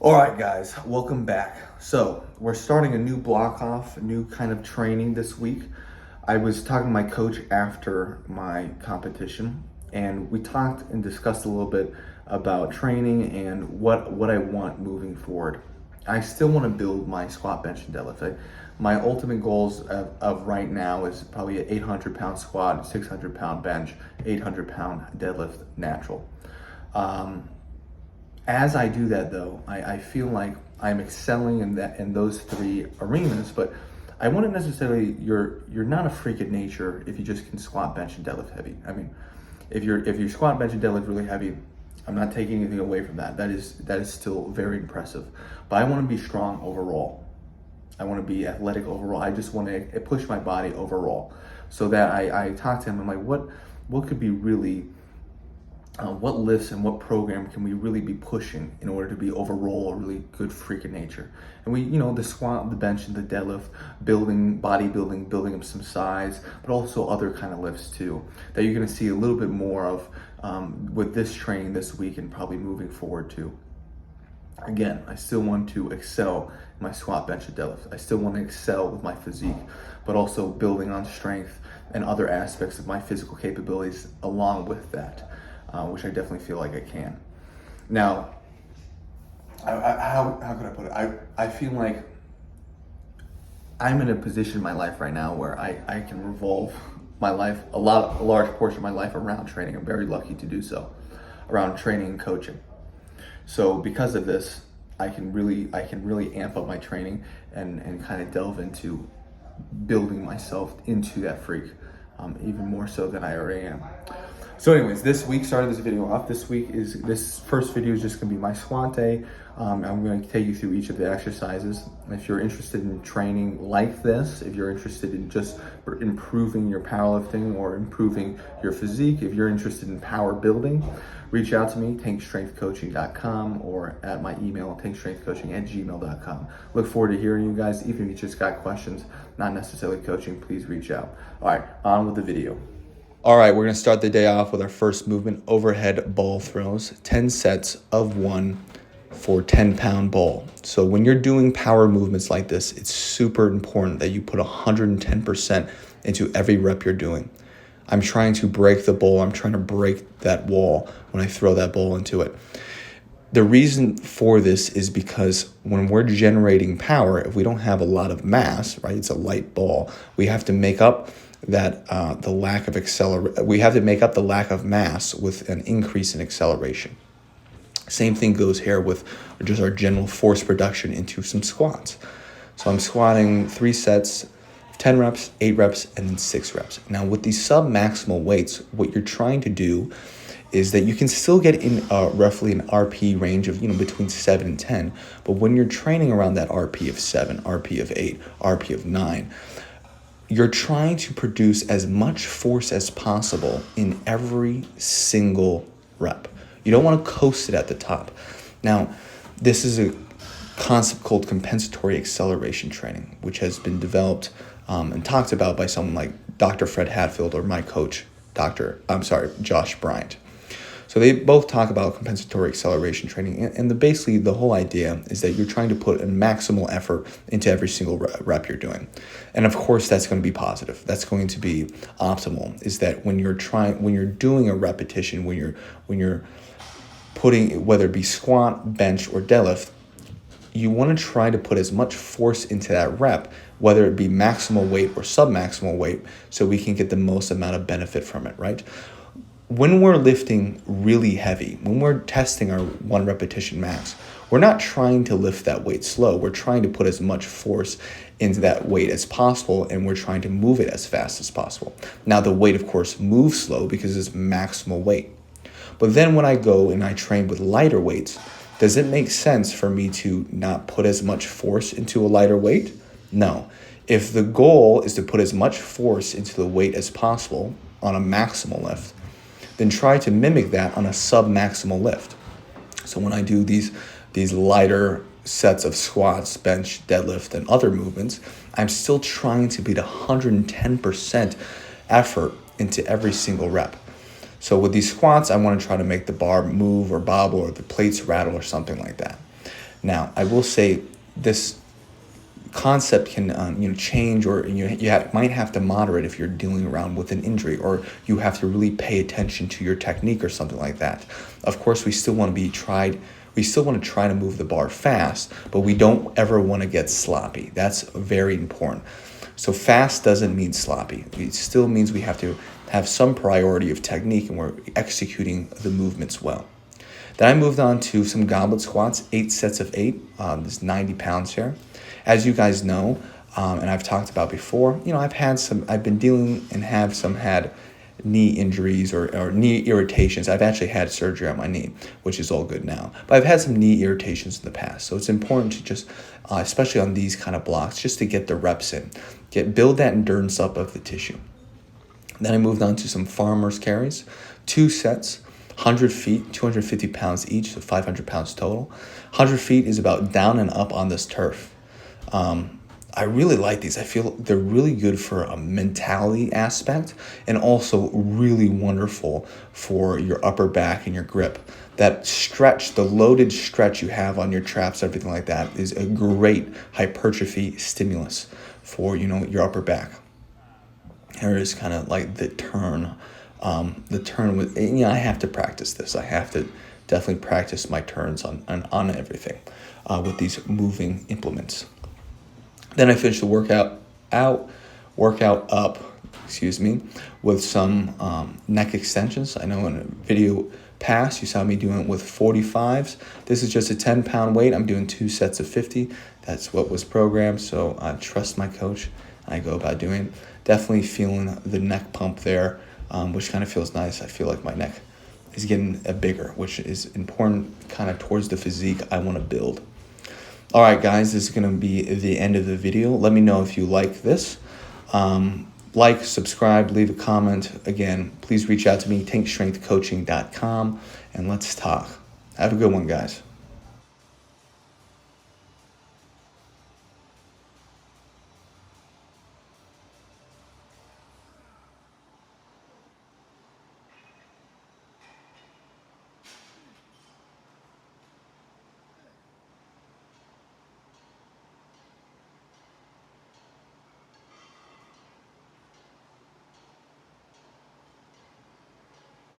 All right, guys, welcome back. So, we're starting a new block off, a new kind of training this week. I was talking to my coach after my competition, and we talked and discussed a little bit about training and what I want moving forward. I still want to build my squat, bench, and deadlift. My ultimate goals of right now is probably an 800-pound squat, 600-pound bench, 800-pound deadlift natural. As I do that, though, I feel like I'm excelling in those three arenas, but I wouldn't necessarily. You're not a freak of nature if you just can squat, bench, and deadlift heavy. I mean, if you squat, bench, and deadlift really heavy, I'm not taking anything away from that. That is still very impressive. But I want to be strong overall. I want to be athletic overall. I just want to push my body overall, so that I talk to him. I'm like, what could be really what lifts and what program can we really be pushing in order to be overall a really good freak of nature? And the squat, the bench, and the deadlift, building bodybuilding, building up some size, but also other kind of lifts too that you're going to see a little bit more of with this training this week and probably moving forward too. Again, I still want to excel in my squat, bench, and deadlift. I still want to excel with my physique, but also building on strength and other aspects of my physical capabilities along with that. Which I definitely feel like I can. Now, how could I put it? I feel like I'm in a position in my life right now where I can revolve my life, a large portion of my life around training. I'm very lucky to do so, around training and coaching. So because of this, I can really amp up my training and kind of delve into building myself into that freak, even more so than I already am. So anyways, this week, starting this video off, this first video is just gonna be my squat day. I'm gonna take you through each of the exercises. If you're interested in training like this, if you're interested in just improving your powerlifting or improving your physique, if you're interested in power building, reach out to me, tankstrengthcoaching.com, or at my email, tankstrengthcoaching@gmail.com. Look forward to hearing you guys. Even if you just got questions, not necessarily coaching, please reach out. All right, on with the video. All right, we're going to start the day off with our first movement, overhead ball throws, 10 sets of 1 for 10-pound ball. So when you're doing power movements like this, it's super important that you put 110% into every rep you're doing. I'm trying to break the ball. I'm trying to break that wall when I throw that ball into it. The reason for this is because when we're generating power, if we don't have a lot of mass, right, it's a light ball, we have to make up that the lack of we have to make up the lack of mass with an increase in acceleration. Same thing goes here with just our general force production into some squats. So I'm squatting 3 sets, 10 reps, 8 reps, and then 6 reps. Now with these sub-maximal weights, what you're trying to do is that you can still get in roughly an RP range of between 7 and 10, but when you're training around that RP of 7, RP of 8, RP of 9, you're trying to produce as much force as possible in every single rep. You don't want to coast it at the top. Now, this is a concept called compensatory acceleration training, which has been developed and talked about by someone like Dr. Fred Hatfield or my coach, Josh Bryant. So they both talk about compensatory acceleration training, and basically the whole idea is that you're trying to put a maximal effort into every single rep you're doing. And of course that's going to be positive. That's going to be optimal, is that when you're doing a repetition, when you're putting, whether it be squat, bench, or deadlift, you want to try to put as much force into that rep, whether it be maximal weight or submaximal weight, so we can get the most amount of benefit from it, right? When we're lifting really heavy, when we're testing our 1 repetition max, we're not trying to lift that weight slow. We're trying to put as much force into that weight as possible, and we're trying to move it as fast as possible. Now, the weight, of course, moves slow because it's maximal weight. But then when I go and I train with lighter weights, does it make sense for me to not put as much force into a lighter weight? No. If the goal is to put as much force into the weight as possible on a maximal lift, then try to mimic that on a sub-maximal lift. So when I do these lighter sets of squats, bench, deadlift, and other movements, I'm still trying to beat 110% effort into every single rep. So with these squats, I want to try to make the bar move or bobble or the plates rattle or something like that. Now, I will say this concept can change, or might have to moderate if you're dealing around with an injury, or you have to really pay attention to your technique or something like that. Of course, we still want to try to move the bar fast, but we don't ever want to get sloppy. That's very important. So fast doesn't mean sloppy. It still means we have to have some priority of technique and we're executing the movements well. Then I moved on to some goblet squats, 8 sets of 8. There's 90 pounds here. As you guys know, and I've talked about before, I've been dealing and had knee injuries or knee irritations. I've actually had surgery on my knee, which is all good now. But I've had some knee irritations in the past. So it's important to just, especially on these kind of blocks, just to get the reps in, build that endurance up of the tissue. Then I moved on to some farmer's carries, 2 sets, 100 feet, 250 pounds each, so 500 pounds total. 100 feet is about down and up on this turf. I really like these. I feel they're really good for a mentality aspect and also really wonderful for your upper back and your grip. That stretch, the loaded stretch you have on your traps, everything like that, is a great hypertrophy stimulus for, your upper back. Here is kind of like the turn with, I have to practice this. I have to definitely practice my turns on everything with these moving implements. Then I finished the workout up, with some neck extensions. I know in a video past you saw me doing it with 45s. This is just a 10-pound weight. I'm doing 2 sets of 50. That's what was programmed, so I trust my coach. I go about doing it. Definitely feeling the neck pump there, which kind of feels nice. I feel like my neck is getting bigger, which is important kind of towards the physique I want to build. All right, guys, this is going to be the end of the video. Let me know if you like this. Like, subscribe, leave a comment. Again, please reach out to me, tankstrengthcoaching.com, and let's talk. Have a good one, guys.